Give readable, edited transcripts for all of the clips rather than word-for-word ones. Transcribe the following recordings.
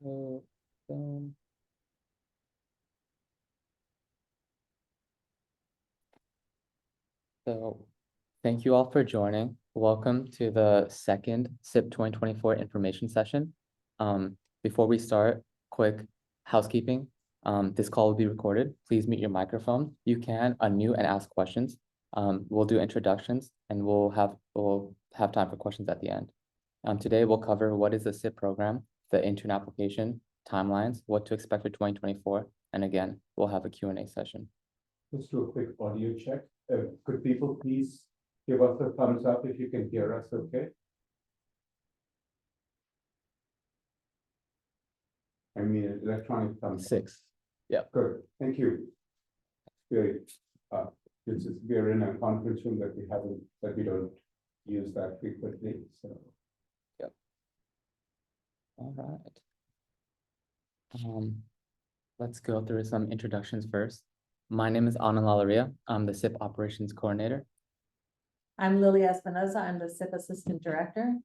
So, um, so thank you all for joining. Welcome to the second SIP 2024 information session. Before we start, quick housekeeping. This call will be recorded. Please mute your microphone. You can unmute and ask questions. We'll do introductions and we'll have time for questions at the end. Today we'll cover what is the SIP program, the intern application, timelines, what to expect for 2024, and again, we'll have a Q&A session. Let's do a quick audio check. Could people please give us a thumbs up if you can hear us okay? I mean, electronic thumbs up. 6. Yeah. Good, thank you. Great. We're in a conference room that we don't use that frequently, so. Yep. All right. Let's go through some introductions first. My name is Ana Lalaria. I'm the SIP Operations Coordinator. I'm Lily Espinoza. I'm the SIP Assistant Director.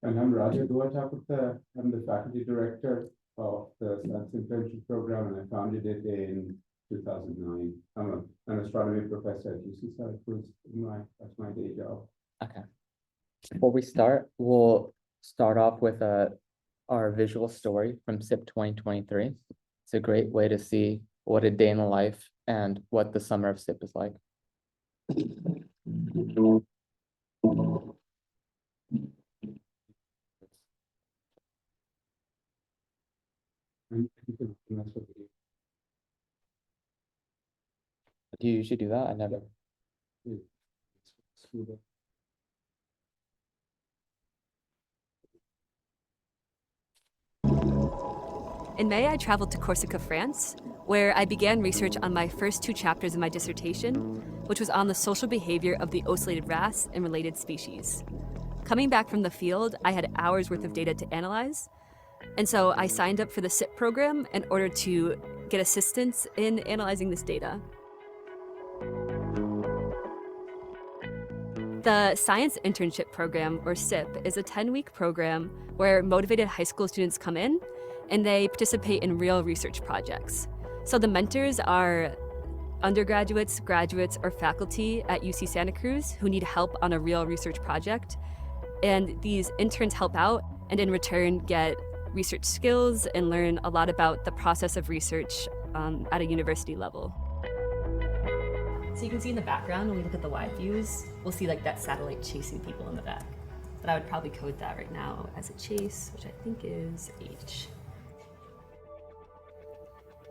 And I'm Raja Duataputta. I'm the Faculty Director of the Science Internship Program, and I founded it in 2009. I'm an astronomy professor at UC Syracuse. That's my day job. Okay. Before we start, we'll start off with our visual story from SIP 2023. It's a great way to see what a day in the life and what the summer of SIP is like. Do you usually do that? I never. In May, I traveled to Corsica, France, where I began research on my first 2 chapters of my dissertation, which was on the social behavior of the ocellated wrasse and related species. Coming back from the field, I had hours worth of data to analyze, and so I signed up for the SIP program in order to get assistance in analyzing this data. The Science Internship Program, or SIP, is a 10-week program where motivated high school students come in and they participate in real research projects. So the mentors are undergraduates, graduates, or faculty at UC Santa Cruz who need help on a real research project. And these interns help out and in return get research skills and learn a lot about the process of research at a university level. So you can see in the background, when we look at the wide views, we'll see like that satellite chasing people in the back. But I would probably code that right now as a chase, which I think is H.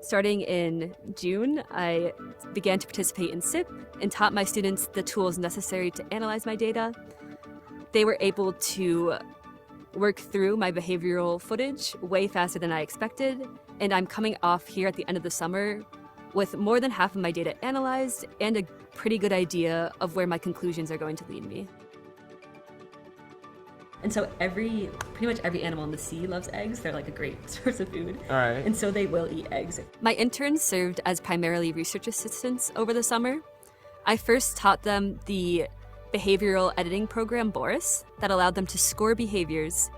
Starting in June, I began to participate in SIP and taught my students the tools necessary to analyze my data. They were able to work through my behavioral footage way faster than I expected, and I'm coming off here at the end of the summer with more than half of my data analyzed and a pretty good idea of where my conclusions are going to lead me. And so pretty much every animal in the sea loves eggs. They're like a great source of food. All right. And so they will eat eggs. My interns served as primarily research assistants over the summer. I first taught them the behavioral editing program, Boris, that allowed them to score behaviors.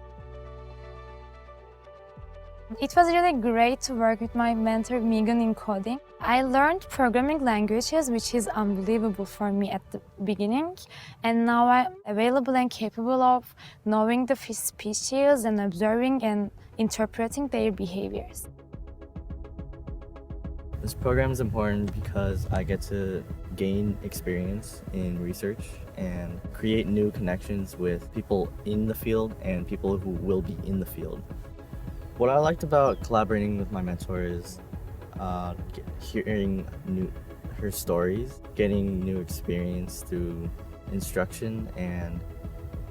It was really great to work with my mentor Megan in coding. I learned programming languages, which is unbelievable for me at the beginning. And now I'm available and capable of knowing the fish species and observing and interpreting their behaviors. This program is important because I get to gain experience in research and create new connections with people in the field and people who will be in the field. What I liked about collaborating with my mentor is hearing her stories, getting new experience through instruction, and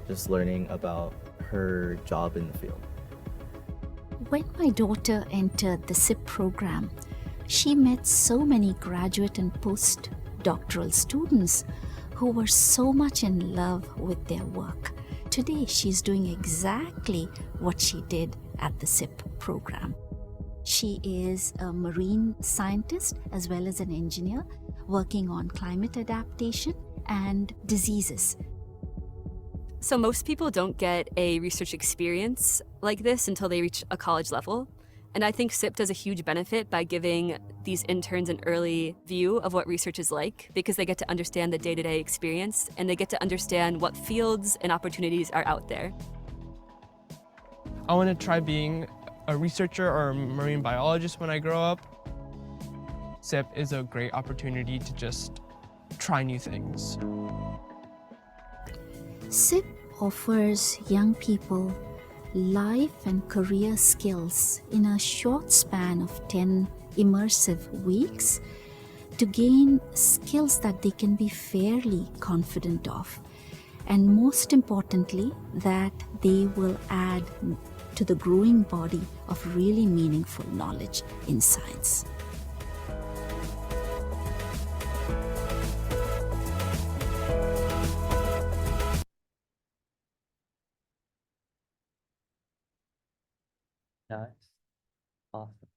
just learning about her job in the field. When my daughter entered the SIP program, she met so many graduate and postdoctoral students who were so much in love with their work. Today, she's doing exactly what she did at the SIP program. She is a marine scientist as well as an engineer working on climate adaptation and diseases. So most people don't get a research experience like this until they reach a college level. And I think SIP does a huge benefit by giving these interns an early view of what research is like, because they get to understand the day-to-day experience and they get to understand what fields and opportunities are out there. I want to try being a researcher or a marine biologist when I grow up. SIP is a great opportunity to just try new things. SIP offers young people life and career skills in a short span of 10 immersive weeks to gain skills that they can be fairly confident of, and most importantly, that they will add to the growing body of really meaningful knowledge in science. Nice. Awesome.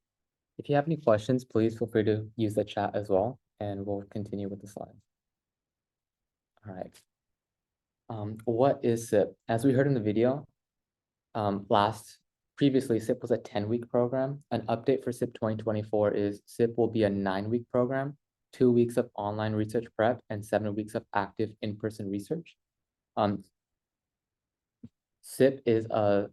If you have any questions, please feel free to use the chat as well, and we'll continue with the slides. All right. What is SIP? As we heard in the video, previously SIP was a 10-week program. An update for SIP 2024 is SIP will be a 9-week program, 2 weeks of online research prep, and 7 weeks of active in-person research. SIP is a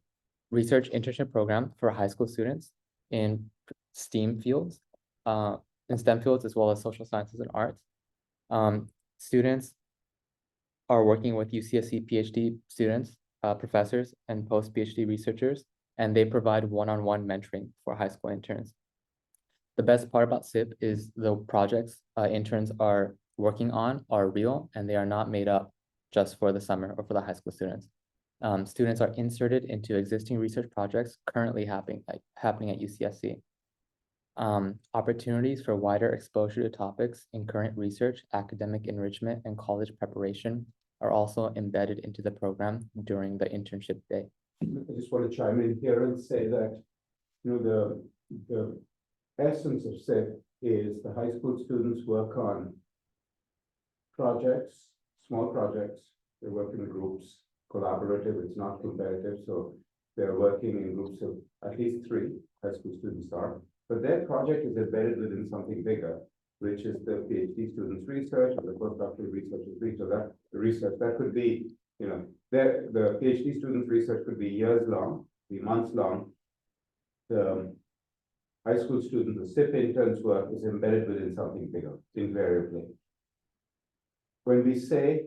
research internship program for high school students in STEAM fields, in STEM fields, as well as social sciences and arts. Students are working with UCSC PhD students, professors, and post-PhD researchers, and they provide one-on-one mentoring for high school interns. The best part about SIP is the projects interns are working on are real, and they are not made up just for the summer or for the high school students. Students are inserted into existing research projects currently happening at UCSC. Opportunities for wider exposure to topics in current research, academic enrichment, and college preparation are also embedded into the program during the internship day. I just want to chime in here and say that, the essence of SIP is the high school students work on projects, small projects. They work in groups, collaborative, it's not competitive. So they're working in groups of at least 3 high school students are, but their project is embedded within something bigger, which is the PhD students' research or the postdoctoral researchers' research. That could be, the PhD students' research could be years long, be months long. The high school students, the SIP interns' work is embedded within something bigger, invariably. When we say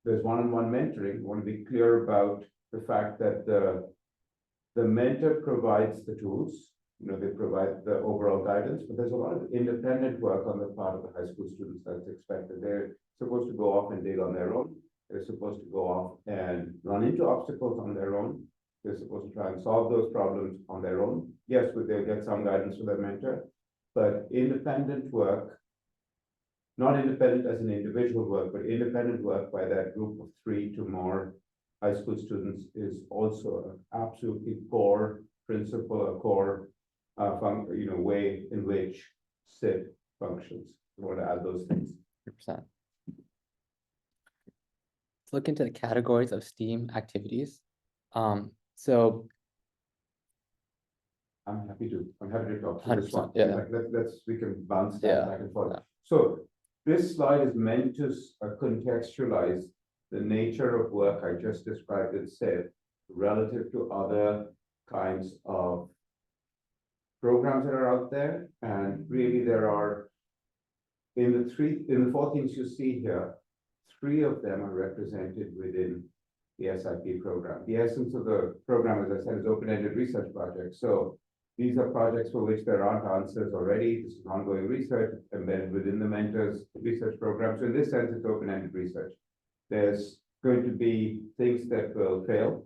there's one-on-one mentoring, we want to be clear about the fact that the mentor provides the tools, they provide the overall guidance, but there's a lot of independent work on the part of the high school students that's expected. They're supposed to go off and dig on their own. They're supposed to go off and run into obstacles on their own. They're supposed to try and solve those problems on their own. Yes, they'll get some guidance from their mentor, but independent work, not independent as an individual work, but independent work by that group of 3 to more high school students is also an absolutely core principle, a core way in which SIP functions. I want to add those things. 100%. Let's look into the categories of STEAM activities. So I'm happy to talk to this 100%, one. yeah. We can bounce that back and forth. Yeah. So this slide is meant to contextualize the nature of work I just described in SIP relative to other kinds of programs that are out there. And really there are, in the 4 things you see here, 3 of them are represented within the SIP program. The essence of the program, as I said, is open-ended research projects. So these are projects for which there aren't answers already. This is ongoing research embedded within the mentor's research program. So in this sense, it's open-ended research. There's going to be things that will fail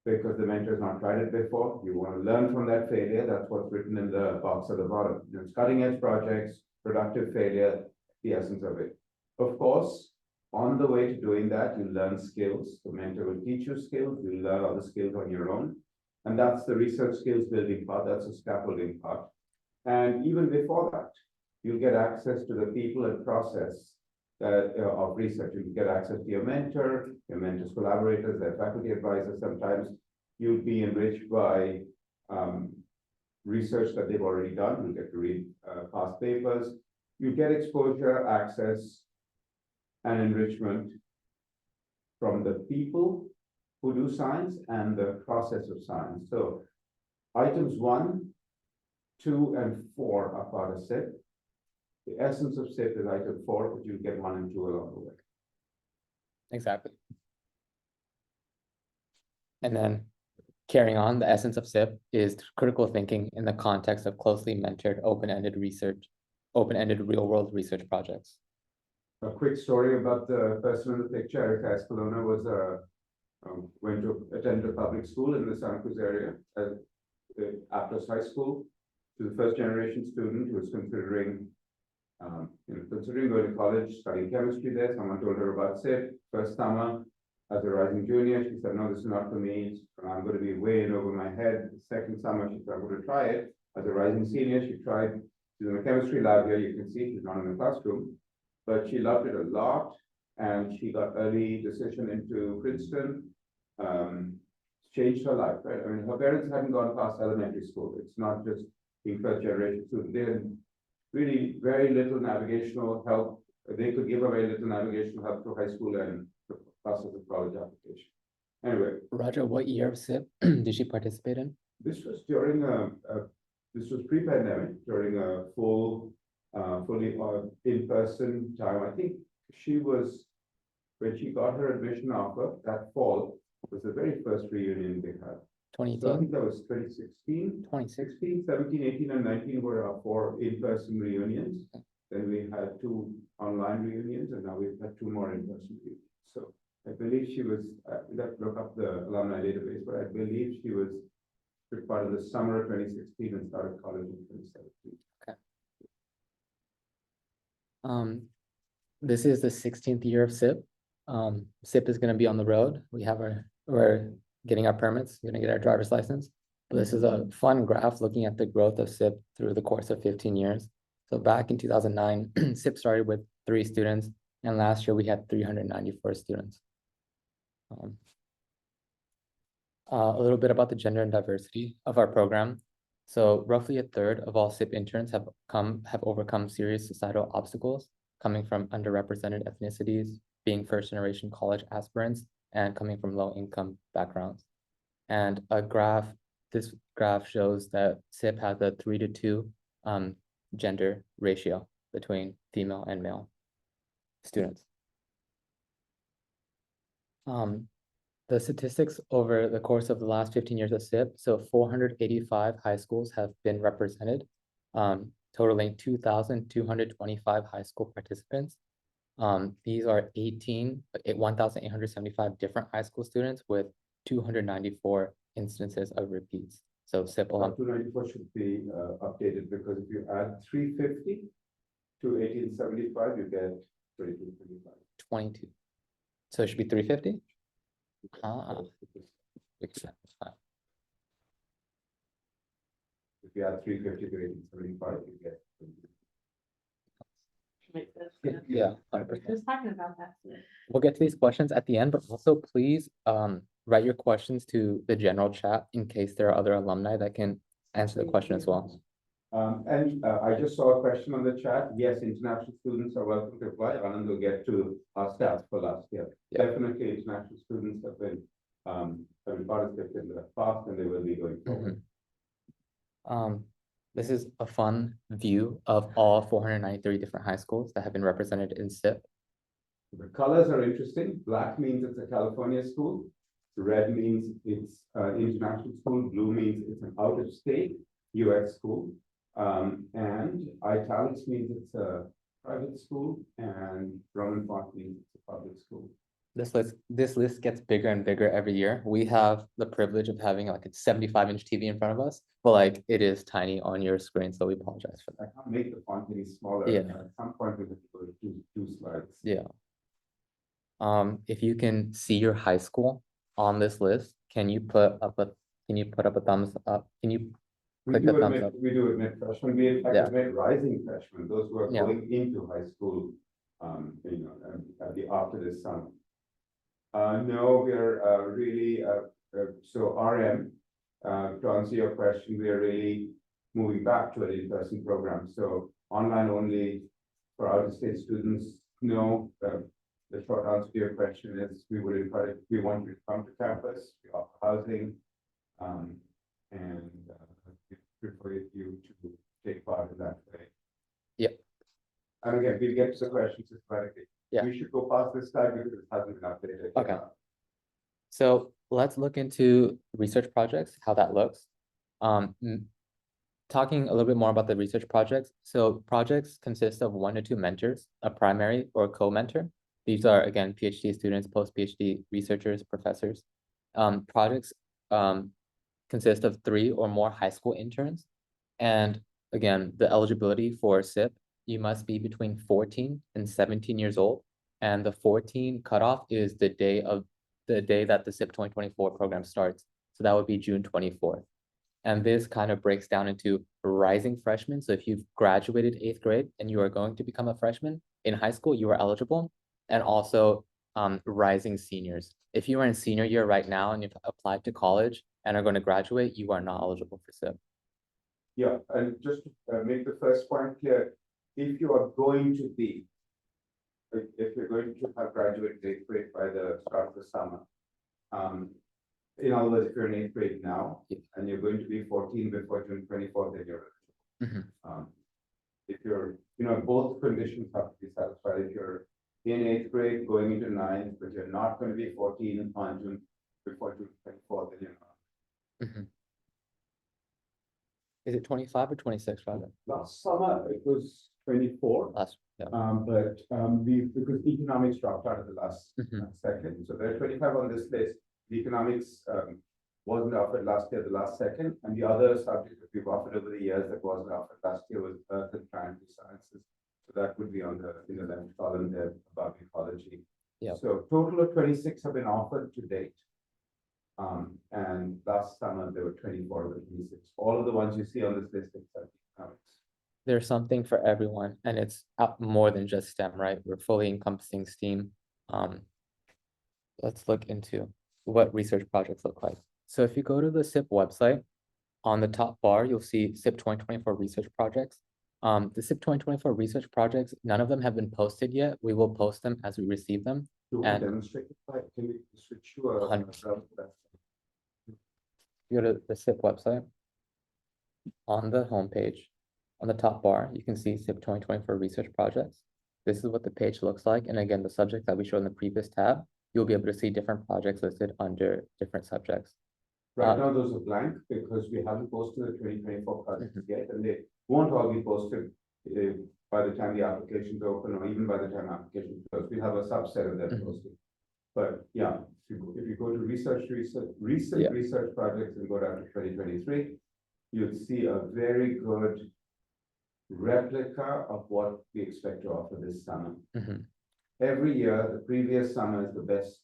because the mentor has not tried it before. You want to learn from that failure. That's what's written in the box at the bottom. It's cutting-edge projects, productive failure, the essence of it. Of course, on the way to doing that, you learn skills. The mentor will teach you skills. You learn other skills on your own. And that's the research skills building part. That's the scaffolding part. And even before that, you'll get access to the people and process of research. You get access to your mentor's collaborators, their faculty advisors. Sometimes you'll be enriched by research that they've already done. You'll get to read past papers. You get exposure, access, and enrichment from the people who do science and the process of science. So items 1, 2, and 4 are part of SIP. The essence of SIP is item 4, but you get 1 and 2 along the way. Exactly. And then carrying on, the essence of SIP is critical thinking in the context of closely mentored, open-ended real-world research projects. A quick story about the person in the picture. Erica Escalona was went to attend a public school in the Santa Cruz area at Aptos High School. She was a first-generation student who was considering going to college, studying chemistry there. Someone told her about SIP. First summer, as a rising junior, she said, "No, this is not for me. I'm going to be way in over my head." The second summer, she said, "I'm going to try it." As a rising senior, she tried. She's in the chemistry lab here. You can see she's not in the classroom, but she loved it a lot, and she got early decision into Princeton. Changed her life, right? I mean, her parents hadn't gone past elementary school. It's not just being first generation student. They had really very little navigational help. They could give her very little navigational help through high school and the process of college application. Anyway, Roger, what year of SIP did she participate in? this was during this was pre-pandemic, during a fully in-person time. I think she was, when she got her admission offer that fall, was the very first reunion they had. So I 2018, think that was 2016, 16, 17, 18, and 19 were our 4 in-person reunions. Then we had 2 online reunions, and now we've had 2 more in-person reunions. So I believe she was, we'd have to look up the alumni database, but I believe she was part of the summer of 2016 and started college in 2017. This is the 16th year of SIP. SIP is going to be on the road. We're getting our permits, we're going to get our driver's license. But this is a fun graph looking at the growth of SIP through the course of 15 years. So back in 2009, SIP started with 3 students, and last year we had 394 students. A little bit about the gender and diversity of our program. So roughly a third of all SIP interns have overcome serious societal obstacles, coming from underrepresented ethnicities, being first-generation college aspirants, and coming from low-income backgrounds. And this graph shows that SIP has a 3-to-2 gender ratio between female and male students. The statistics over the course of the last 15 years of SIP, so 485 high schools have been represented, totaling 2,225 high school participants. These are 1,875 different high school students with 294 instances of repeats. So SIP 294 should be updated, because if you add 350 to 1875, you get 2225. 22. So it should be 350? If you add 350 to 1875, you get. Yeah, Just talking about that. we'll get to these questions at the end, but also please write your questions to the general chat in case there are other alumni that can answer the question as well. I just saw a question on the chat. Yes, international students are welcome to apply. Anand will get to our stats for last year. Yeah. Definitely international students have been participated in the past, and they will be going forward. This is a fun view of all 493 different high schools that have been represented in SIP. The colors are interesting. Black means it's a California school. Red means it's an international school. Blue means it's an out-of-state US school. And italics means it's a private school, and Roman font means it's a public school. This list gets bigger and bigger every year. We have the privilege of having like a 75-inch TV in front of us, but like it is tiny on your screen, so we apologize for I that. can't make the font any smaller. Yeah. At some point we have to go to two slides. Yeah. If you can see your high school on this list, can you put up a thumbs up? Can you We click do the thumbs up? admit freshmen. We in fact Yeah. admit rising freshmen, those who are Yeah. going into high school after this summer. No, we're really, so RM, to answer your question, we are really moving back to an in-person program. So online only for out-of-state students, no. The short answer to your question is we want you to come to campus, we offer housing, and we prefer you to take part in that way. Yeah. And again, we'll get to the questions systematically. Yeah. We should go past this slide because it hasn't been updated. Okay. So let's look into research projects, how that looks. Talking a little bit more about the research projects. So projects consist of 1 to 2 mentors, a primary or co-mentor. These are, again, PhD students, post-PhD researchers, professors. Projects consist of 3 or more high school interns. And again, the eligibility for SIP, you must be between 14 and 17 years old. And the 14 cutoff is the day that the SIP 2024 program starts. So that would be June 24th. And this kind of breaks down into rising freshmen. So if you've graduated 8th grade and you are going to become a freshman in high school, you are eligible. And also rising seniors. If you are in senior year right now and you've applied to college and are going to graduate, you are not eligible for SIP. Yeah, and just to make the first point clear, if you are going to be, if you're going to have graduated 8th grade by the start of the summer, in other words, if you're in 8th grade now, and you're going to be 14 before June 24th, then you're eligible. If you're, both conditions have to be satisfied. If you're in 8th grade going into 9th, but you're not going to be 14 on June before June 24th, then you're not. Is it 25 or 26, rather? Last summer, it was 24. Yeah. But because economics dropped out of the last second, so there are 25 on this list. The economics wasn't offered last year, the last second, and the other subject that we've offered over the years that wasn't offered last year was Earth and Planetary Sciences. So that would be on the left column there about ecology. Yeah. So total of 26 have been offered to date. And last summer there were 24 of the 26. All of the ones you see on this list except economics. There's something for everyone, and it's more than just STEM, right? We're fully encompassing STEAM. Let's look into what research projects look like. So if you go to the SIP website, on the top bar, you'll see SIP 2024 research projects. The SIP 2024 research projects, none of them have been posted yet. We will post them as we receive them. Do we And- demonstrate it? Can we switch to a 100%. You go to the SIP website. On the homepage, on the top bar, you can see SIP 2024 research projects. This is what the page looks like. And again, the subject that we showed in the previous tab, you'll be able to see different projects listed under different subjects. Right now, those are blank because we haven't posted the 2024 projects yet, and they won't all be posted by the time the applications open or even by the time applications close. We have a subset of them posted. But yeah, if you go to recent research projects and go down to 2023, you'll see a very good replica of what we expect to offer this summer. Every year, the previous summer is the best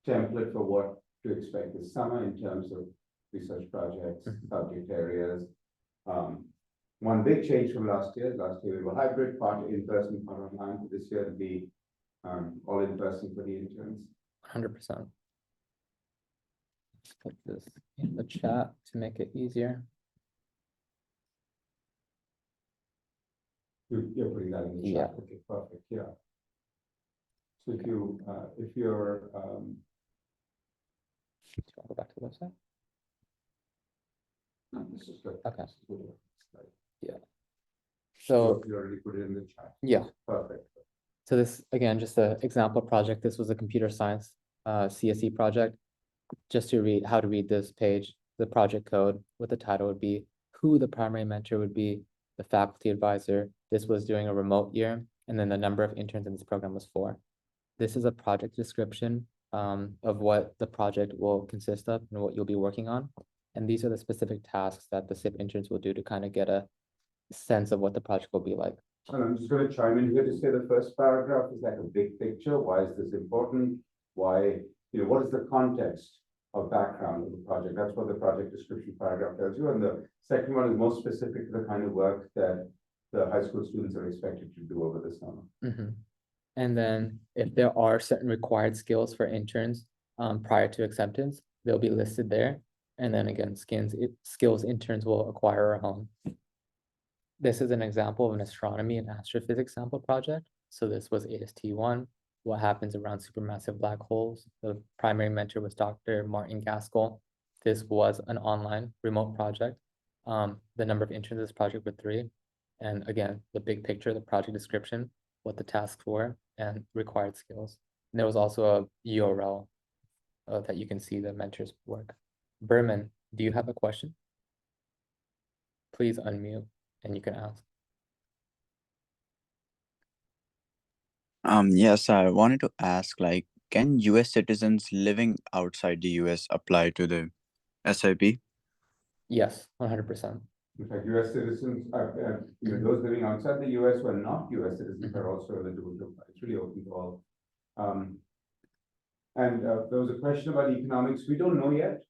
template for what to expect this summer in terms of research projects, subject areas. One big change from last year we were hybrid, part in-person, part online. This year it'll be all in-person for the interns. 100%. Let's put this in the chat to make it easier. You're putting that in the Yeah. chat. Okay, perfect. Yeah. So if you're Do you want to go back to the website? no, this is good. Okay. This is good. Yeah. So You already put it in the chat. yeah. Perfect. So this, again, just an example project. This was a computer science CSE project. Just to read how to read this page, the project code, what the title would be, who the primary mentor would be, the faculty advisor. This was during a remote year, and then the number of interns in this program was 4. This is a project description of what the project will consist of and what you'll be working on. And these are the specific tasks that the SIP interns will do to kind of get a sense of what the project will be like. And I'm just going to chime in here to say the first paragraph is like a big picture. Why is this important? Why, what is the context or background of the project? That's what the project description paragraph tells you. And the second one is more specific to the kind of work that the high school students are expected to do over the summer. And then if there are certain required skills for interns prior to acceptance, they'll be listed there. And then again, skills interns will acquire at home. This is an example of an astronomy and astrophysics sample project. So this was AST1, what happens around supermassive black holes. The primary mentor was Dr. Martin Gaskell. This was an online remote project. The number of interns in this project were 3. And again, the big picture, the project description, what the tasks were, and required skills. And there was also a URL that you can see the mentor's work. Berman, do you have a question? Please unmute and you can ask. Yes, I wanted to ask, like, can US citizens living outside the US apply to the SIP? Yes, 100%. In fact, US citizens, those living outside the US who are not US citizens are also eligible to apply. It's really open to all. There was a question about economics. We don't know yet.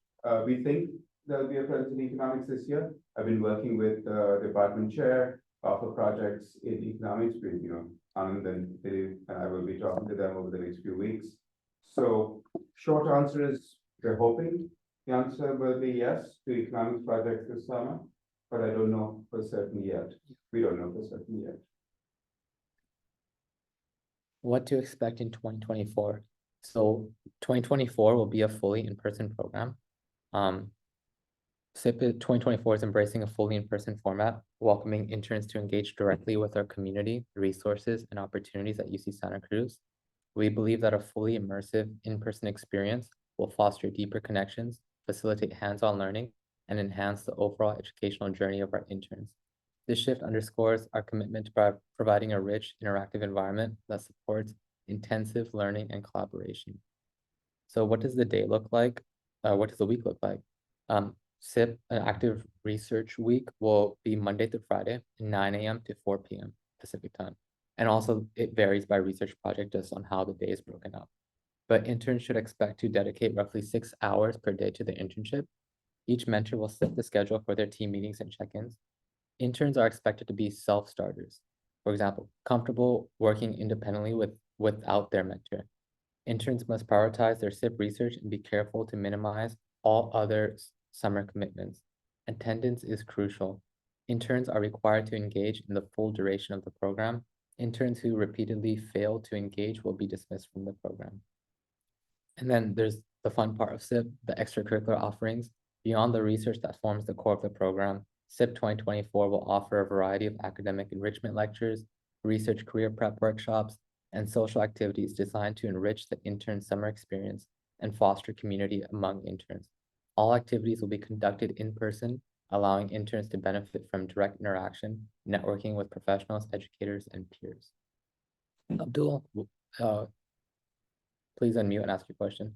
We think there'll be a presence in economics this year. I've been working with the department chair for projects in economics with, Anand and Dilip, and I will be talking to them over the next few weeks. So short answer is we're hoping the answer will be yes to economics projects this summer, but I don't know for certain yet. We don't know for certain yet. What to expect in 2024? So 2024 will be a fully in-person program. SIP 2024 is embracing a fully in-person format, welcoming interns to engage directly with our community, resources, and opportunities at UC Santa Cruz. We believe that a fully immersive in-person experience will foster deeper connections, facilitate hands-on learning, and enhance the overall educational journey of our interns. This shift underscores our commitment to providing a rich, interactive environment that supports intensive learning and collaboration. So what does the day look like? What does the week look like? SIP, an active research week, will be Monday through Friday, 9 a.m. to 4 p.m. Pacific time. And also it varies by research project just on how the day is broken up. But interns should expect to dedicate roughly 6 hours per day to the internship. Each mentor will set the schedule for their team meetings and check-ins. Interns are expected to be self-starters. For example, comfortable working independently without their mentor. Interns must prioritize their SIP research and be careful to minimize all other summer commitments. Attendance is crucial. Interns are required to engage in the full duration of the program. Interns who repeatedly fail to engage will be dismissed from the program. And then there's the fun part of SIP, the extracurricular offerings. Beyond the research that forms the core of the program, SIP 2024 will offer a variety of academic enrichment lectures, research career prep workshops, and social activities designed to enrich the intern summer experience and foster community among interns. All activities will be conducted in person, allowing interns to benefit from direct interaction, networking with professionals, educators, and peers. Abdul, please unmute and ask your question.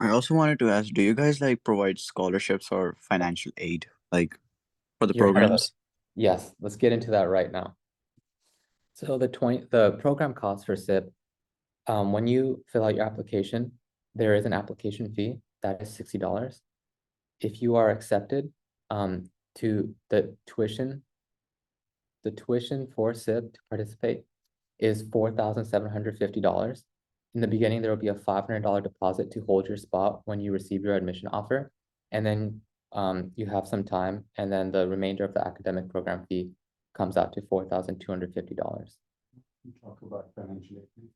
I also wanted to ask, do you guys provide scholarships or financial aid for the You're ahead of programs? us. Yes, let's get into that right now. So the program cost for SIP, when you fill out your application, there is an application fee that is $60. If you are accepted to the tuition for SIP to participate is $4,750. In the beginning, there will be a $500 deposit to hold your spot when you receive your admission offer. And then you have some time, and then the remainder of the academic program fee comes out to $4,250. Talk about financial aid.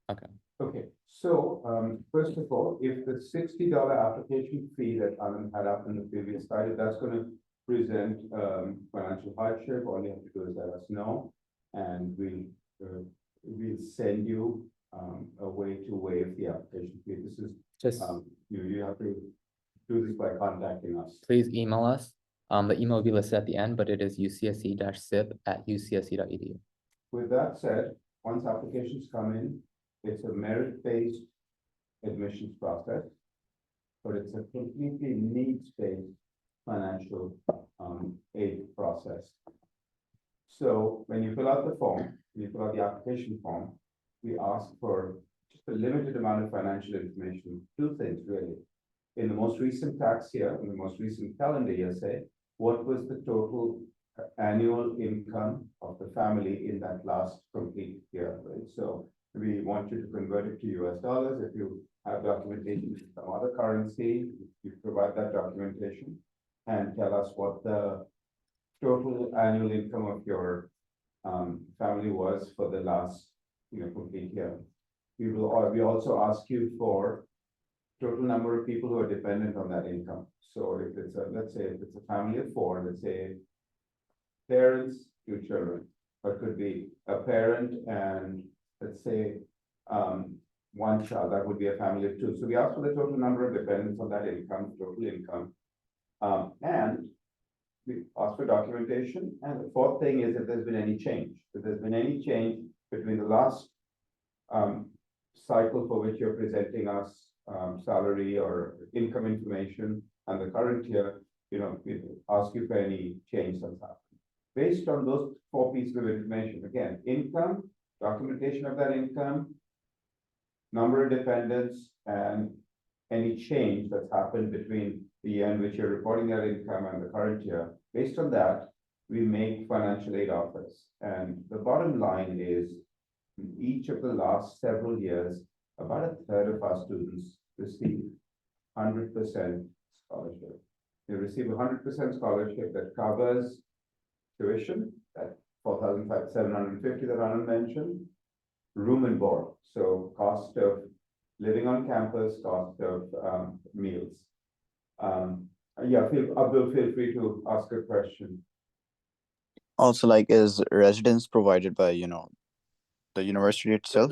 Okay. Okay, so first of all, if the $60 application fee that Anand had up in the previous slide, if that's going to present financial hardship, all you have to do is let us know, and we'll send you a way to waive the application fee. This is Just you have to do this by contacting us. please email us. The email will be listed at the end, but it is ucsc-sip@ucsc.edu. With that said, once applications come in, it's a merit-based admissions process, but it's a completely needs-based financial aid process. So when you fill out the form, you fill out the application form, we ask for just a limited amount of financial information. 2 things really. In the most recent tax year, in the most recent calendar year, say, what was the total annual income of the family in that last complete year, right? So we want you to convert it to US dollars. If you have documentation in some other currency, you provide that documentation and tell us what the total annual income of your family was for the last, complete year. We also ask you for total number of people who are dependent on that income. So if it's let's say if it's a family of 4, let's say parents, 2 children, or it could be a parent and let's say 1 child, that would be a family of 2. So we ask for the total number of dependents on that income, total income. And we ask for documentation. And the 4th thing is if there's been any change. If there's been any change between the last cycle for which you're presenting us salary or income information and the current year, we ask you for any change that's happened. Based on those 4 pieces of information, again, income, documentation of that income, number of dependents, and any change that's happened between the year in which you're reporting that income and the current year. Based on that, we make financial aid offers. And the bottom line is, in each of the last several years, about a third of our students receive 100% scholarship. They receive 100% scholarship that covers tuition, that 4,750 that Anand mentioned, room and board, so cost of living on campus, cost of meals. Abdul, feel free to ask a question. Also, like, is residence provided by, the university itself?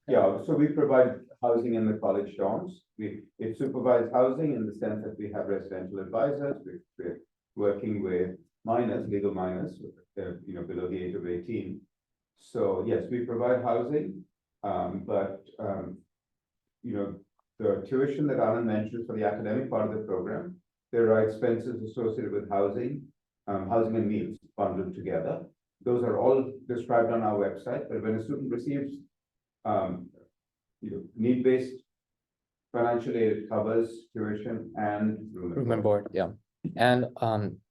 Yeah, so we provide housing in the college dorms. It's supervised housing in the sense that we have residential advisors. We're working with minors, legal minors, below the age of 18. So yes, we provide housing, but the tuition that Anand mentioned for the academic part of the program, there are expenses associated with housing, housing and meals bundled together. Those are all described on our website. But when a student receives, need-based financial aid, it covers tuition and Room and board, yeah. And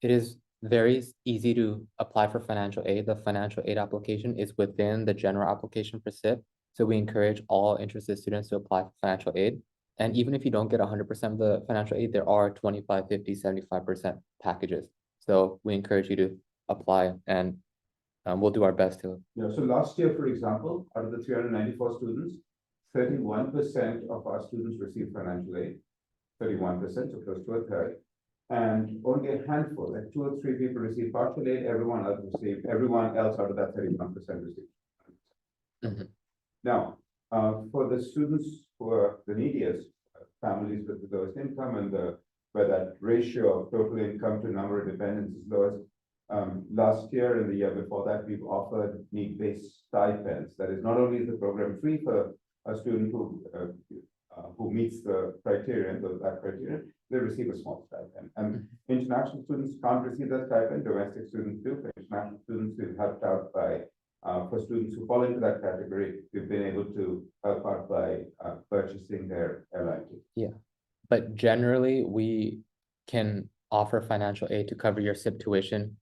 it is very easy to apply for financial aid. The financial aid application is within the general application for SIP. So we encourage all interested students to apply for financial aid. And even if you don't get 100% of the financial aid, there are 25, 50, 75% packages. So we encourage you to apply, and we'll do our best to. Yeah, so last year, for example, out of the 394 students, 31% of our students received financial aid, 31%, so close to a third. And only a handful, like 2 or 3 people received partial aid, everyone else out of that 31% received. Mm-hmm. Now, for the students who are the neediest, families with the lowest income and where that ratio of total income to number of dependents is lowest, last year and the year before that, we've offered need-based stipends. That is, not only is the program free for a student who meets the criterion, that criterion, they receive a small stipend. And international students can't receive that stipend, domestic students do. For international students, we've helped out by, for students who fall into that category, we've been able to help out by purchasing their airline ticket. Yeah, but generally we can offer financial aid to cover your SIP tuition,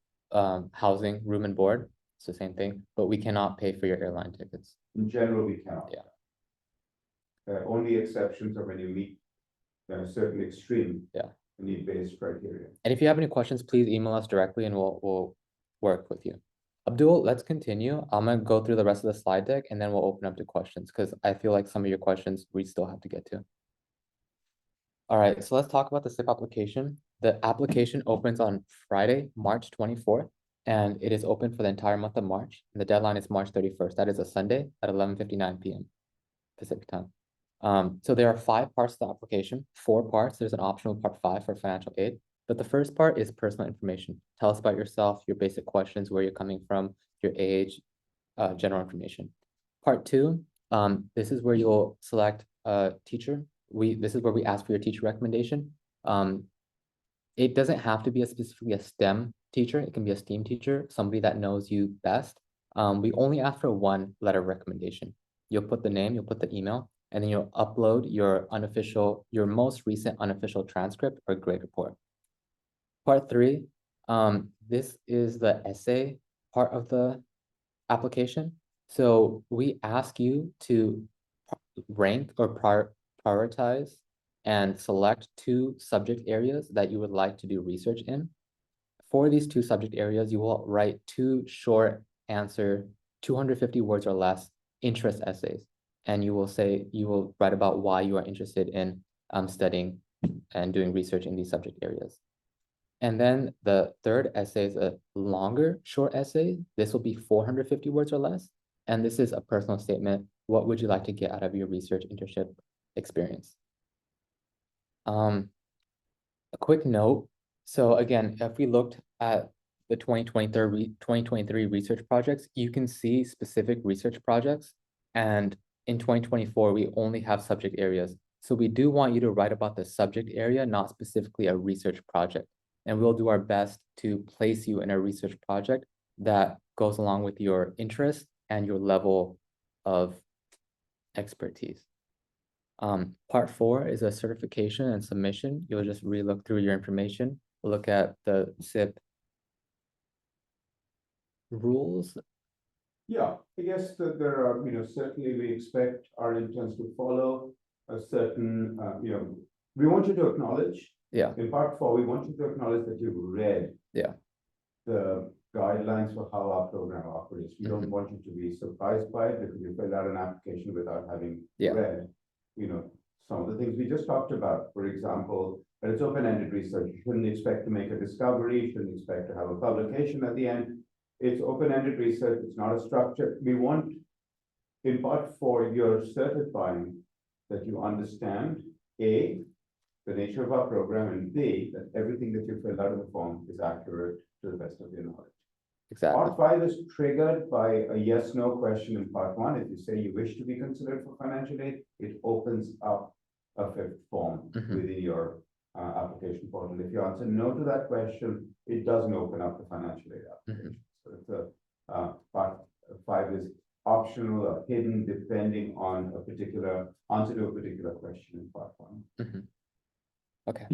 housing, room and board. It's the same thing, but we cannot pay for your airline tickets. In general, we cannot. Yeah. Only exceptions are when you meet certain extreme need-based criteria. And if you have any questions, please email us directly and we'll work with you. Abdul, let's continue. I'm gonna go through the rest of the slide deck and then we'll open up to questions because I feel like some of your questions we still have to get to. All right, so let's talk about the SIP application. The application opens on Friday, March 24th, and it is open for the entire month of March. And the deadline is March 31st. That is a Sunday at 11:59 p.m. Pacific time. So there are 5 parts to the application, 4 parts. There's an optional part 5 for financial aid. But the first part is personal information. Tell us about yourself, your basic questions, where you're coming from, your age, general information. Part 2, this is where you'll select a teacher. This is where we ask for your teacher recommendation. It doesn't have to be specifically a STEM teacher. It can be a STEAM teacher, somebody that knows you best. We only ask for 1 letter of recommendation. You'll put the name, you'll put the email, and then you'll upload your most recent unofficial transcript or grade report. Part 3 This is the essay part of the application. So we ask you to rank or prioritize and select 2 subject areas that you would like to do research in. For these 2 subject areas, you will write 2 short answer, 250 words or less interest essays. And you will write about why you are interested in studying and doing research in these subject areas. And then the third essay is a longer short essay. This will be 450 words or less. And this is a personal statement. What would you like to get out of your research internship experience? A quick note. So again, if we looked at the 2023 research projects, you can see specific research projects. And in 2024, we only have subject areas. So we do want you to write about the subject area, not specifically a research project. And we'll do our best to place you in a research project that goes along with your interest and your level of expertise. Part 4 is a certification and submission. You'll just re-look through your information, look at the SIP rules. Yeah, I guess that there are, certainly we expect our interns to follow a certain, we want you to acknowledge. Yeah. In part 4, we want you to acknowledge that you've read. Yeah. The guidelines for how our program operates. We don't want you to be surprised by it because you fill out an application without having read, some of the things we just talked about. For example, that it's open-ended research. You shouldn't expect to make a discovery. You shouldn't expect to have a publication at the end. It's open-ended research. It's not a structure. We want, in part 4, you're certifying that you understand A, the nature of our program, and B, that everything that you filled out in the form is accurate to the best of your knowledge. Exactly. Part 5 is triggered by a yes/no question in part 1. If you say you wish to be considered for financial aid, it opens up a 5th form within your application portal. If you answer no to that question, it doesn't open up the financial aid application. So it's part 5 is optional or hidden depending on a particular answer to a particular question in part 1. Okay.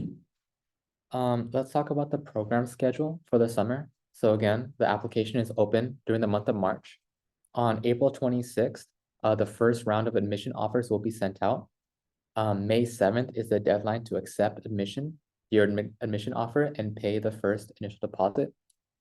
Let's talk about the program schedule for the summer. So again, the application is open during the month of March. On April 26th, the first round of admission offers will be sent out. May 7th is the deadline to accept your admission offer and pay the first initial deposit.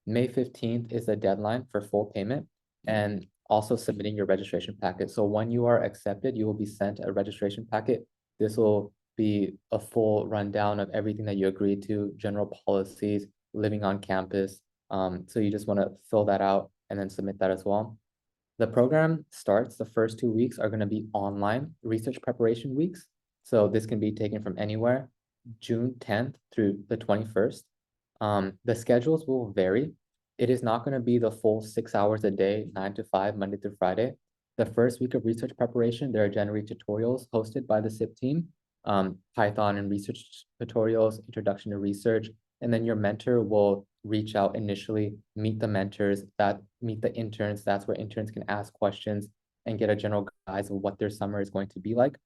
May 15th is the deadline for full payment and also submitting your registration packet. So when you are accepted, you will be sent a registration packet. This will be a full rundown of everything that you agreed to, general policies, living on campus. So you just want to fill that out and then submit that as well. The program starts, the first 2 weeks are going to be online research preparation weeks. So this can be taken from anywhere, June 10th through the 21st. The schedules will vary. It is not going to be the full 6 hours a day, 9 to 5, Monday through Friday. The first week of research preparation, there are generally tutorials hosted by the SIP team. Python and research tutorials, introduction to research, and then your mentor will reach out initially, meet the mentors, meet the interns. That's where interns can ask questions and get a general guise of what their summer is going to be like.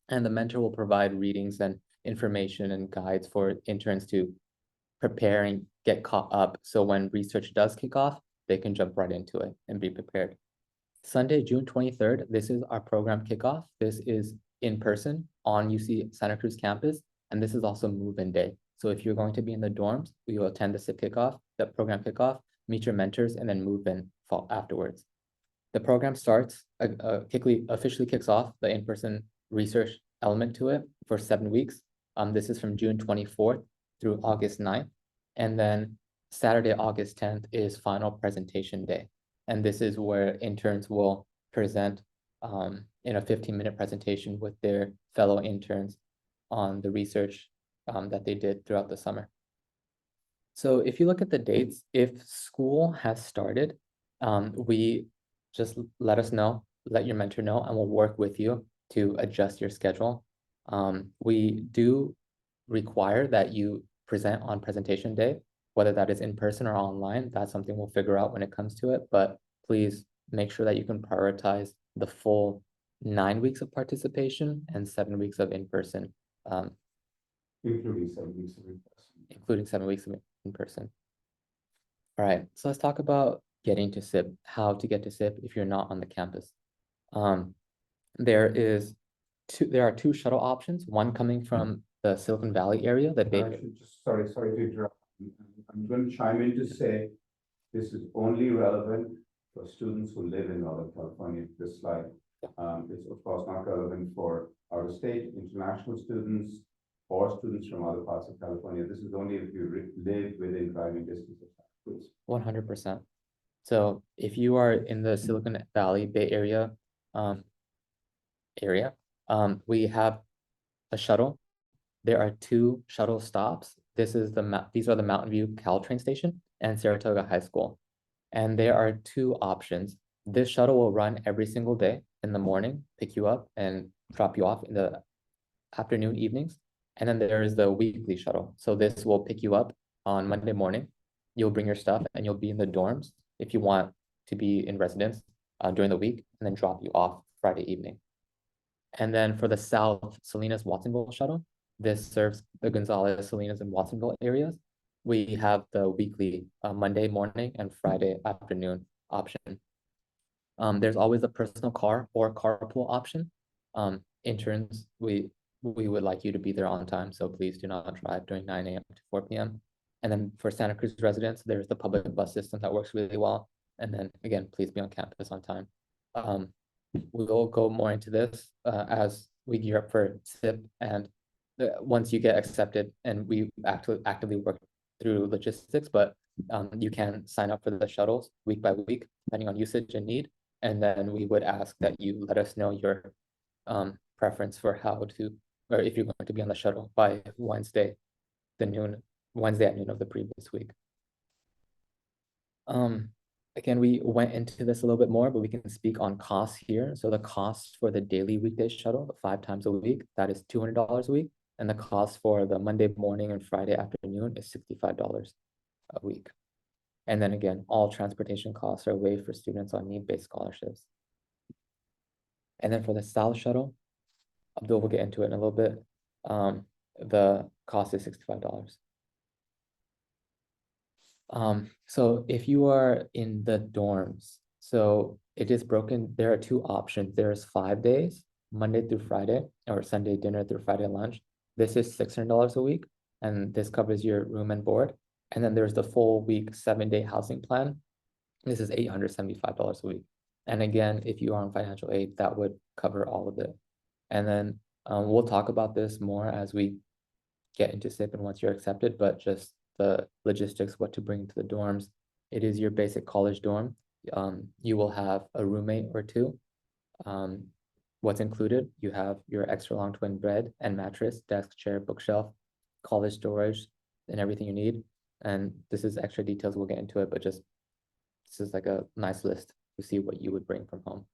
And the mentor will provide readings and information and guides for interns to prepare and get caught up. So when research does kick off, they can jump right into it and be prepared. Sunday, June 23rd, this is our program kickoff. This is in person on UC Santa Cruz campus, and this is also move-in day. So if you're going to be in the dorms, we will attend the SIP kickoff, the program kickoff, meet your mentors, and then move in afterwards. The program starts, officially kicks off the in-person research element to it for 7 weeks. This is from June 24th through August 9th. And then Saturday, August 10th is final presentation day. And this is where interns will present in a 15-minute presentation with their fellow interns on the research that they did throughout the summer. So if you look at the dates, if school has started, we just let us know, let your mentor know, and we'll work with you to adjust your schedule. We do require that you present on presentation day, whether that is in person or online. That's something we'll figure out when it comes to it, but please make sure that you can prioritize the full 9 weeks of participation and 7 weeks of in-person. Including 7 weeks of in-person. Including 7 weeks of in-person. All right, so let's talk about getting to SIP, how to get to SIP if you're not on the campus. There are two shuttle options, one coming from the Silicon Valley area, the I Bay. should just, sorry to interrupt. I'm going to chime in to say this is only relevant for students who live in Northern California. This slide is of course not relevant for out-of-state, international students, or students from other parts of California. This is only if you live within driving distance of schools. 100%. So if you are in the Silicon Valley Bay Area, we have a shuttle. There are two shuttle stops. These are the Mountain View Caltrain Station and Saratoga High School. And there are two options. This shuttle will run every single day in the morning, pick you up and drop you off in the afternoon, evenings. And then there is the weekly shuttle. So this will pick you up on Monday morning. You'll bring your stuff and you'll be in the dorms if you want to be in residence during the week, and then drop you off Friday evening. And then for the South Salinas Watsonville shuttle, this serves the Gonzales, Salinas, and Watsonville areas. We have the weekly Monday morning and Friday afternoon option. There's always a personal car or carpool option. Interns, we would like you to be there on time, so please do not drive during 9 a.m. to 4 p.m. And then for Santa Cruz residents, there's the public bus system that works really well. And then again, please be on campus on time. We will go more into this as we gear up for SIP, and once you get accepted, and we actively work through logistics, but you can sign up for the shuttles week by week, depending on usage and need. And then we would ask that you let us know your preference for how to, or if you're going to be on the shuttle by Wednesday at noon of the previous week. Again, we went into this a little bit more, but we can speak on costs here. So the cost for the daily weekday shuttle, 5 times a week, that is $200 a week. And the cost for the Monday morning and Friday afternoon is $65 a week. And then again, all transportation costs are waived for students on need-based scholarships. And then for the South shuttle, Abdul will get into it in a little bit. The cost is $65. So if you are in the dorms, so it is broken, there are two options. There's 5 days, Monday through Friday, or Sunday dinner through Friday lunch. This is $600 a week, and this covers your room and board. And then there's the full week 7-day housing plan. This is $875 a week. And again, if you are on financial aid, that would cover all of it. And then we'll talk about this more as we get into SIP and once you're accepted, but just the logistics, what to bring to the dorms. It is your basic college dorm. You will have a roommate or two. What's included, you have your extra long twin bed and mattress, desk, chair, bookshelf, college storage, and everything you need. And this is extra details, we'll get into it, but just this is like a nice list to see what you would bring from home.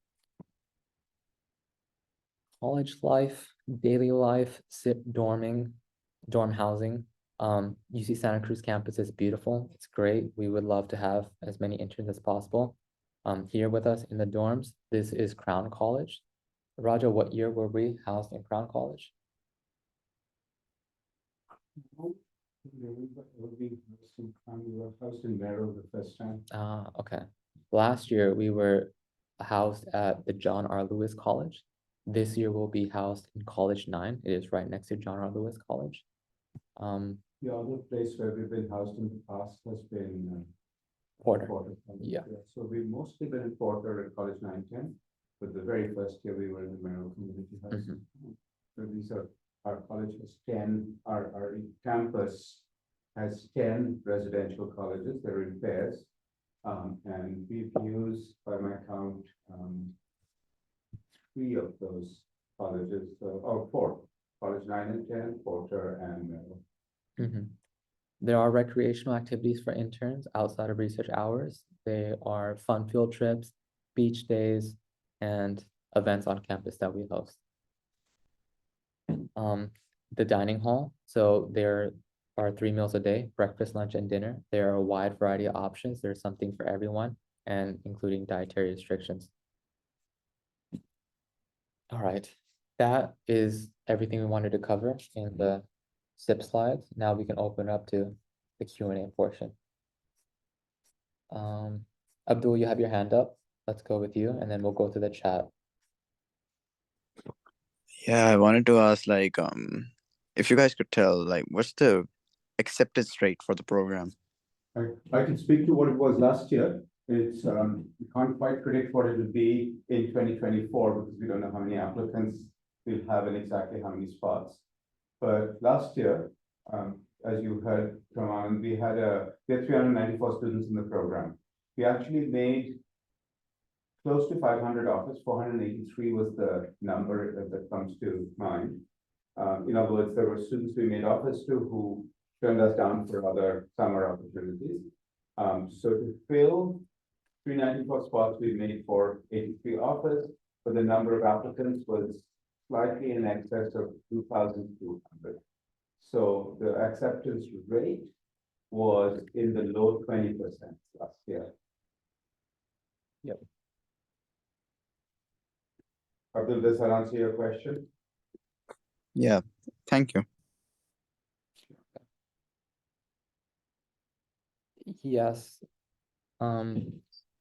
College life, daily life, SIP dorming, dorm housing. UC Santa Cruz campus is beautiful. It's great. We would love to have as many interns as possible. Here with us in the dorms, this is Crown College. Raja, what year were we housed in Crown College? We were housed in Merrill the first time. Okay. Last year we were housed at the John R. Lewis College. This year we'll be housed in College 9. It is right next to John R. Lewis College. The other place where we've been housed in the past has been Porter. Yeah. So we've mostly been in Porter at College 910, but the very first year we were in the Merrill Community House. So these are, our college has 10, our campus has 10 residential colleges. They're in pairs. And we've used, by my count, 3 of those colleges, or 4, College 9 and 10, Porter, and Merrill. There are recreational activities for interns outside of research hours. They are fun field trips, beach days, and events on campus that we host. The dining hall, so there are 3 meals a day, breakfast, lunch, and dinner. There are a wide variety of options. There's something for everyone, and including dietary restrictions. All right, that is everything we wanted to cover in the SIP slides. Now we can open up to the Q&A portion. Abdul, you have your hand up. Let's go with you, and then we'll go to the chat. Yeah, I wanted to ask if you guys could tell what's the acceptance rate for the program? I can speak to what it was last year. It's, we can't quite predict what it will be in 2024 because we don't know how many applicants we'll have and exactly how many spots. But last year, as you heard from Anand, we had 394 students in the program. We actually made close to 500 offers. 483 was the number that comes to mind. In other words, there were students we made offers to who turned us down for other summer opportunities. So to fill 394 spots, we made 483 offers, but the number of applicants was slightly in excess of 2,200. So the acceptance rate was in the low 20% last year. Yep. Abdul, does that answer your question? Yeah, thank you. Yes.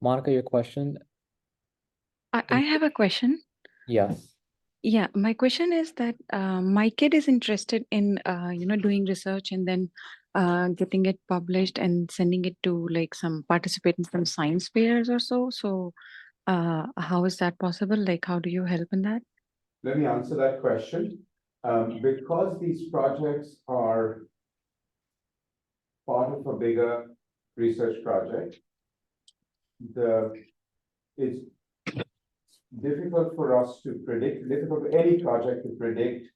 Monica, your question? I have a question. Yes. Yeah, my question is that my kid is interested in doing research and then getting it published and sending it to like some participate in some science fairs or so. So how is that possible? Like, how do you help in that? Let me answer that question. Because these projects are part of a bigger research project, it's difficult for us to predict, difficult for any project to predict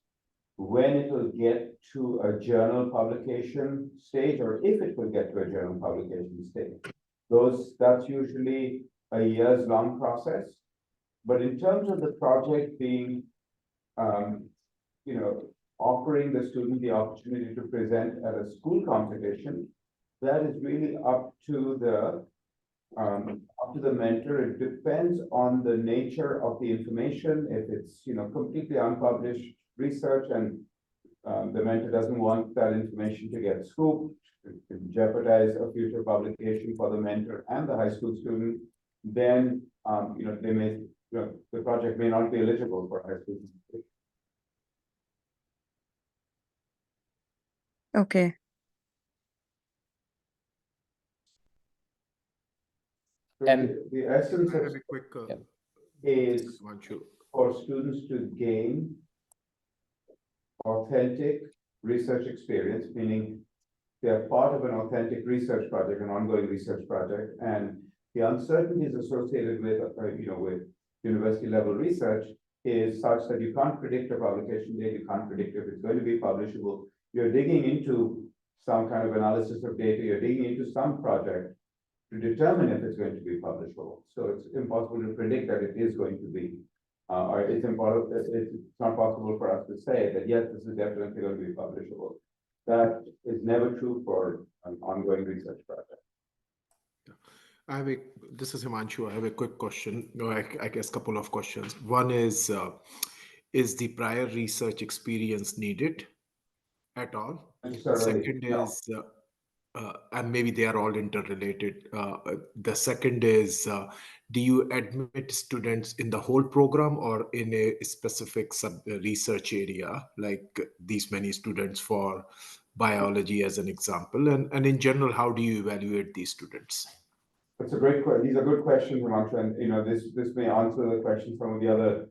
when it will get to a journal publication stage or if it will get to a journal publication stage. That's usually a years long process. But in terms of the project being, offering the student the opportunity to present at a school competition, that is really up to the mentor. It depends on the nature of the information. If it's completely unpublished research and the mentor doesn't want that information to get scooped, it can jeopardize a future publication for the mentor and the high school student, then they may the project may not be eligible for high school publication. Okay. And the essence I of have a quick is Himanshu. for students to gain authentic research experience, meaning they are part of an authentic research project, an ongoing research project, and the uncertainties associated with with university level research is such that you can't predict a publication date, you can't predict if it's going to be publishable. You're digging into some kind of analysis of data, you're digging into some project to determine if it's going to be publishable. So it's impossible to predict that it is going to be, or it's not possible for us to say that, yes, this is definitely going to be publishable. That is never true for an ongoing research project. This is Himanshu. I have a quick question. I guess a couple of questions. One is the prior research experience needed at all? Second is, and maybe they are all interrelated. The second is, do you admit students in the whole program or in a specific research area, like these many students for biology as an example? And in general, how do you evaluate these students? That's a great question. These are good questions, Himanshu, and this may answer the question some of the other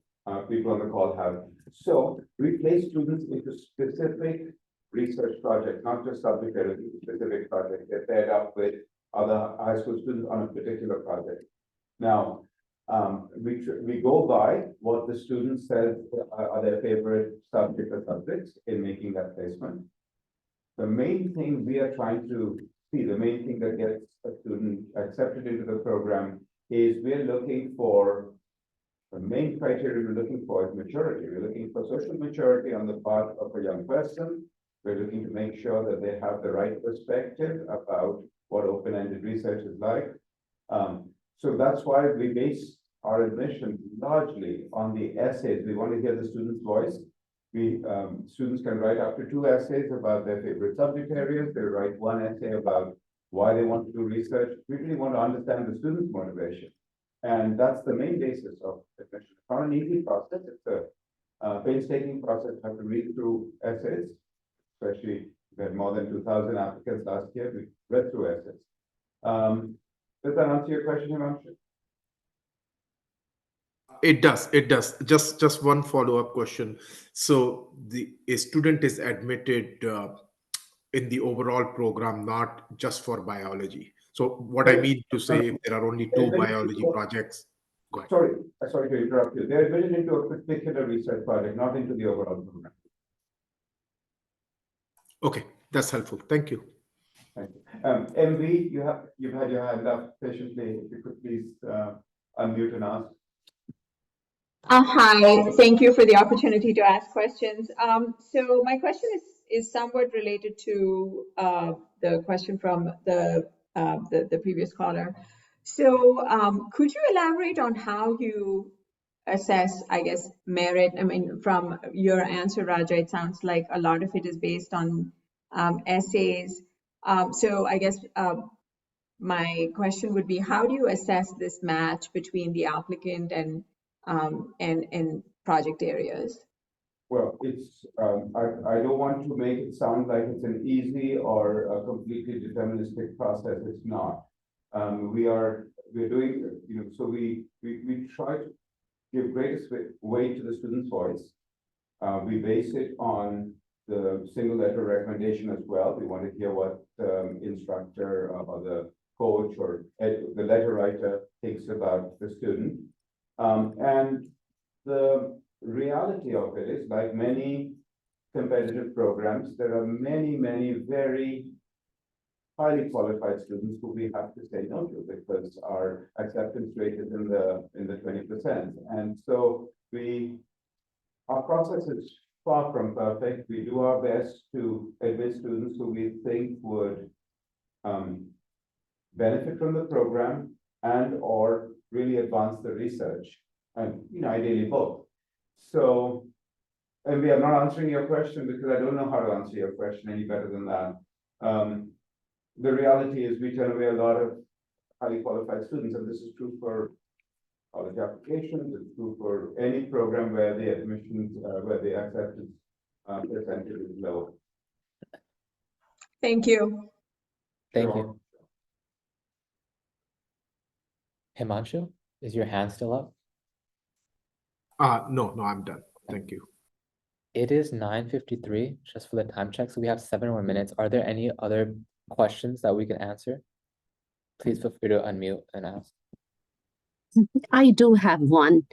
people on the call have. So we place students into specific research projects, not just subject area, specific projects. They're paired up with other high school students on a particular project. Now, we go by what the students said are their favorite subject or subjects in making that placement. The main thing we are trying to see, the main thing that gets a student accepted into the program is we're looking for, the main criteria we're looking for is maturity. We're looking for social maturity on the part of a young person. We're looking to make sure that they have the right perspective about what open-ended research is like. So that's why we base our admission largely on the essays. We want to hear the student's voice. Students can write up to 2 essays about their favorite subject areas. They write 1 essay about why they want to do research. We really want to understand the students' motivation. And that's the main basis of admission. It's not an easy process. It's a painstaking process. You have to read through essays, especially we had more than 2,000 applicants last year. We read through essays. Does that answer your question, Himanshu? It does. It does. Just one follow-up question. So a student is admitted in the overall program, not just for biology. So what I mean to say, if there are only 2 biology projects. Go ahead. Sorry to interrupt you. They're admitted into a particular research project, not into the overall program. Okay, that's helpful. Thank you. Thank you. MV, you've had your hand up patiently. If you could please unmute and ask. Hi, thank you for the opportunity to ask questions. So my question is somewhat related to the question from the previous caller. So could you elaborate on how you assess, I guess, merit? I mean, from your answer, Raja, it sounds like a lot of it is based on essays. So I guess my question would be, how do you assess this match between the applicant and project areas? Well, it's I don't want to make it sound like it's an easy or a completely deterministic process. It's not. We're doing, so we try to give greatest weight to the student's voice. We base it on the single letter recommendation as well. We want to hear what the instructor or the coach or the letter writer thinks about the student. And the reality of it is, like many competitive programs, there are many very highly qualified students who we have to say no to because our acceptance rate is in the 20%. And so our process is far from perfect. We do our best to admit students who we think would benefit from the program and or really advance the research, and ideally both. So, and we are not answering your question because I don't know how to answer your question any better than that. The reality is we turn away a lot of highly qualified students, and this is true for college applications. It's true for any program where the admissions, where the acceptance percentage is low. Thank you. Thank you. Himanshu, is your hand still up? No, I'm done. Thank you. It is 9:53, just for the time check, so we have 7 more minutes. Are there any other questions that we can answer? Please feel free to unmute and ask. I do have one.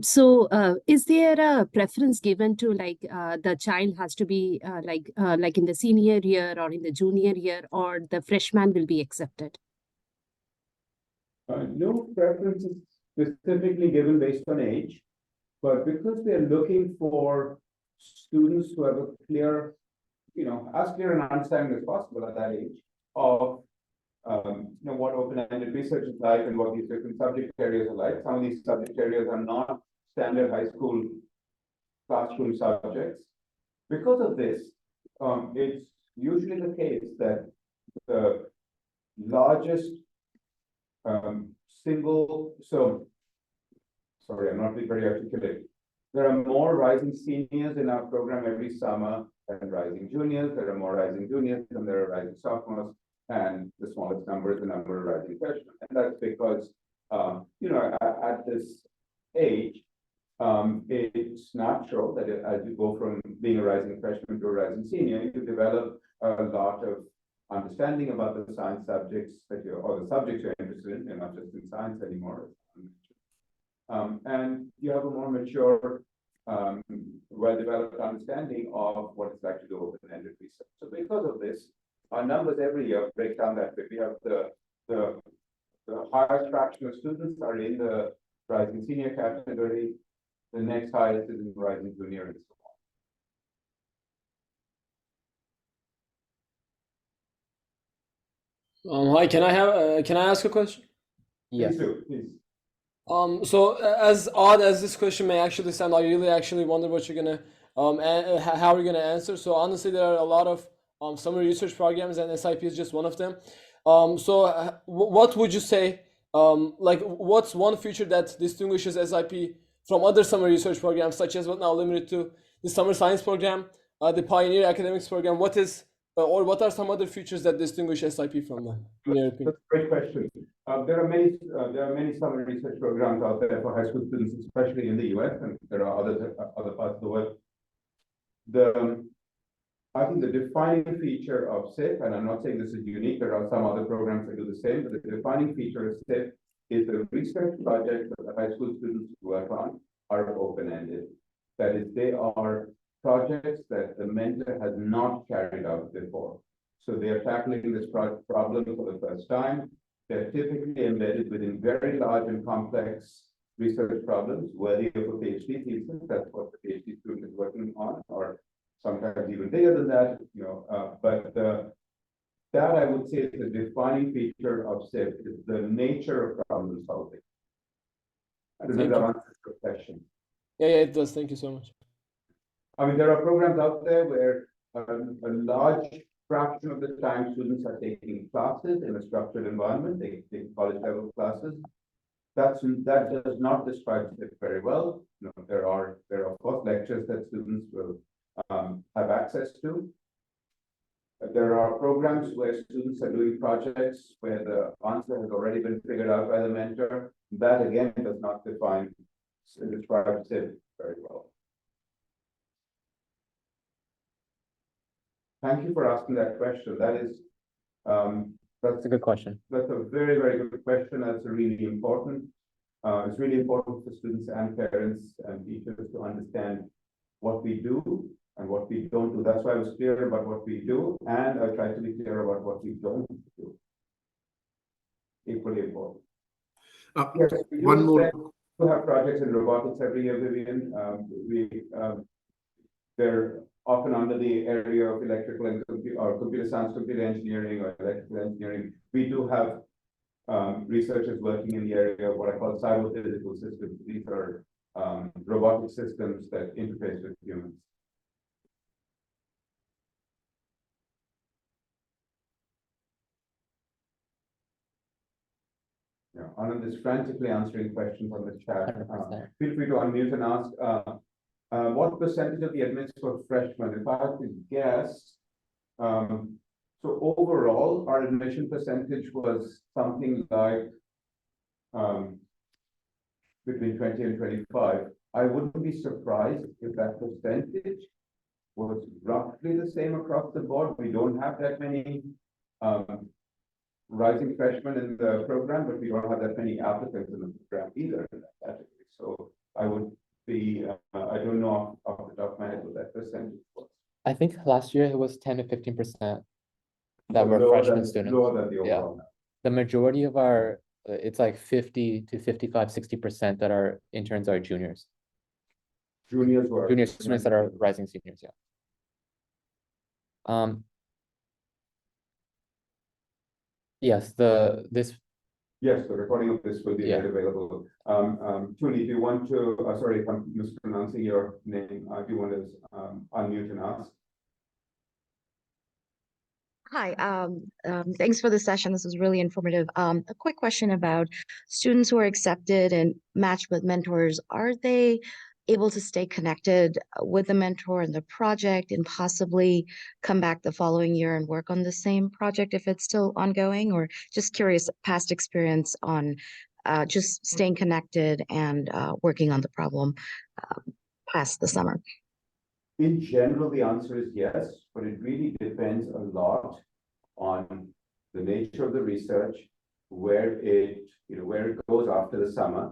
So is there a preference given to the child has to be like in the senior year or in the junior year, or the freshman will be accepted? No preference is specifically given based on age, but because they're looking for students who have a clear, as clear an understanding as possible at that age of what open-ended research is like and what these different subject areas are like. Some of these subject areas are not standard high school classroom subjects. Because of this, it's usually the case that the largest sorry, I'm not being very articulate. There are more rising seniors in our program every summer than rising juniors. There are more rising juniors than there are rising sophomores. And the smallest number is the number of rising freshmen. And that's because, at this age, it's natural that as you go from being a rising freshman to a rising senior, you develop a lot of understanding about the science subjects or the subjects you're interested in. You're not just in science anymore. And you have a more mature, well-developed understanding of what it's like to do open-ended research. So because of this, our numbers every year break down that way. We have the highest fraction of students are in the rising senior category. The next highest is in rising junior and so on. Hi, can I ask a question? Yes. Please do, please. So as odd as this question may actually sound, I really actually wonder what you're gonna how you're gonna answer. So honestly, there are a lot of summer research programs, and SIP is just one of them. What would you say, like what's one feature that distinguishes SIP from other summer research programs, such as what now limited to the summer science program, the Pioneer Academics program? What is, or what are some other features that distinguish SIP from them, in your opinion? That's a great question. There are many summer research programs out there for high school students, especially in the US, and there are other parts of the world. I think the defining feature of SIP, and I'm not saying this is unique, there are some other programs that do the same, but the defining feature of SIP is the research projects that the high school students work on are open-ended. That is, they are projects that the mentor has not carried out before. So they are tackling this problem for the first time. They're typically embedded within very large and complex research problems worthy of a PhD thesis. That's what the PhD student is working on, or sometimes even bigger than that, that I would say is the defining feature of SIP is the nature of problem solving. I don't know if that answers your question. Yeah, it does. Thank you so much. I mean, there are programs out there where a large fraction of the time students are taking classes in a structured environment. They take college level classes. That does not describe SIP very well. There are of course lectures that students will have access to. There are programs where students are doing projects where the answer has already been figured out by the mentor. That again does not describe SIP very well. Thank you for asking that question. That's a good question. That's a very, very good question. That's really important. It's really important for students and parents and teachers to understand what we do and what we don't do. That's why I was clear about what we do, and I tried to be clear about what we don't do. Equally important. Yes, one more. We have projects in robotics every year, Vivian. They're often under the area of electrical and computer science, computer engineering, or electrical engineering. We do have researchers working in the area of what I call cyber-physical systems. These are robotic systems that interface with humans. Yeah, Anand is frantically answering questions on the chat. Feel free to unmute and ask. What percentage of the admits were freshmen? If I had to guess, so overall, our admission percentage was something like between 20 and 25. I wouldn't be surprised if that percentage was roughly the same across the board. We don't have that many rising freshmen in the program, but we don't have that many applicants in the program either in that category. So I would be, I don't know off the top of my head what that percentage was. I think last year it was 10 to 15% that were freshman students. Lower than the overall. The majority of our, it's like 50 to 55, 60% that our interns are juniors. Juniors were. Junior students that are rising seniors, yeah. Yes, Yes, the recording of this will be made available. Tuni, do you want to, sorry if I'm mispronouncing your name, do you want to unmute and ask? Hi, thanks for the session. This was really informative. A quick question about students who are accepted and matched with mentors. Are they able to stay connected with the mentor and the project and possibly come back the following year and work on the same project if it's still ongoing? Or just curious, past experience on just staying connected and working on the problem past the summer? In general, the answer is yes, but it really depends a lot on the nature of the research, where it goes after the summer.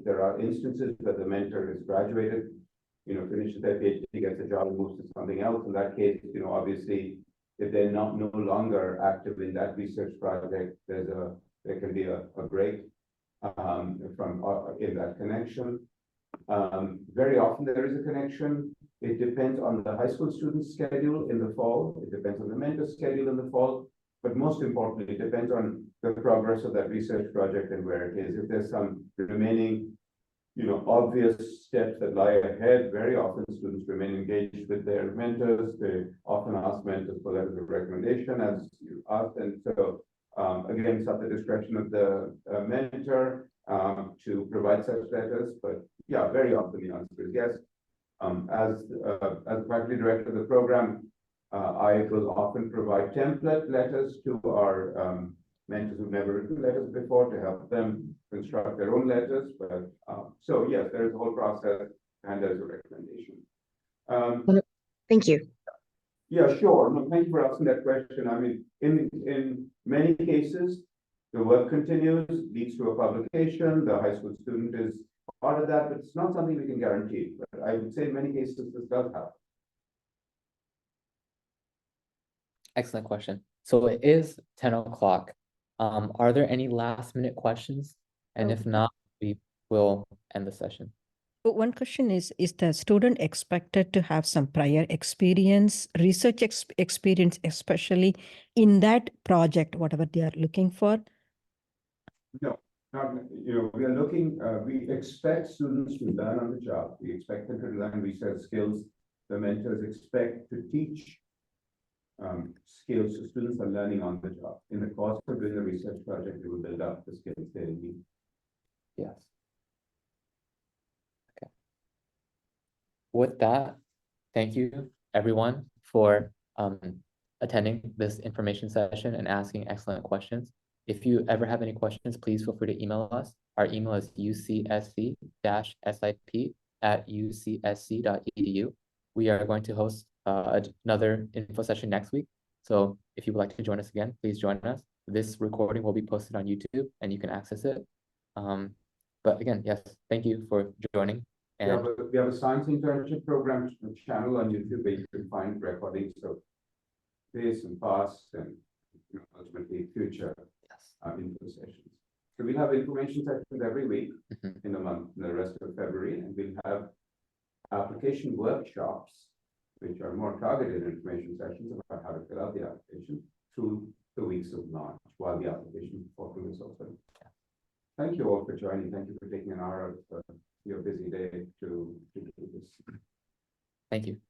There are instances where the mentor has graduated, finishes their PhD, gets a job and moves to something else. In that case, obviously, if they're no longer active in that research project, there can be a break in that connection. Very often there is a connection. It depends on the high school student's schedule in the fall. It depends on the mentor's schedule in the fall. But most importantly, it depends on the progress of that research project and where it is. If there's some remaining obvious steps that lie ahead. Very often students remain engaged with their mentors. They often ask mentors for letters of recommendation, as you asked. And so, again, it's at the discretion of the mentor to provide such letters. But yeah, very often the answer is yes. As the faculty director of the program, I will often provide template letters to our mentors who've never written letters before to help them construct their own letters. But so yes, there's a whole process and there's a recommendation. Thank you. Yeah, sure. No, thank you for asking that question. I mean, in many cases, the work continues, leads to a publication. The high school student is part of that, but it's not something we can guarantee. But I would say in many cases this does happen. Excellent question. So it is 10 o'clock. Are there any last minute questions? And if not, we will end the session. So one question is the student expected to have some prior experience, research experience, especially in that project, whatever they are looking for? No, not, we are looking, we expect students to learn on the job. We expect them to learn research skills. The mentors expect to teach skills so students are learning on the job. In the course of doing a research project, they will build up the skills they need. Yes. Okay. With that, thank you everyone for attending this information session and asking excellent questions. If you ever have any questions, please feel free to email us. Our email is ucsc-sip@ucsc.edu. We are going to host another info session next week. So if you would like to join us again, please join us. This recording will be posted on YouTube and you can access it. But again, yes, thank you for joining. And we have a science internship program channel on YouTube where you can find recordings of this and past and ultimately future info sessions. So we'll have information sessions every week in the month, in the rest of February, and we'll have application workshops, which are more targeted information sessions about how to fill out the application through the weeks of March, while the application portal is open. Thank you all for joining. Thank you for taking an hour out of your busy day to do this. thank you.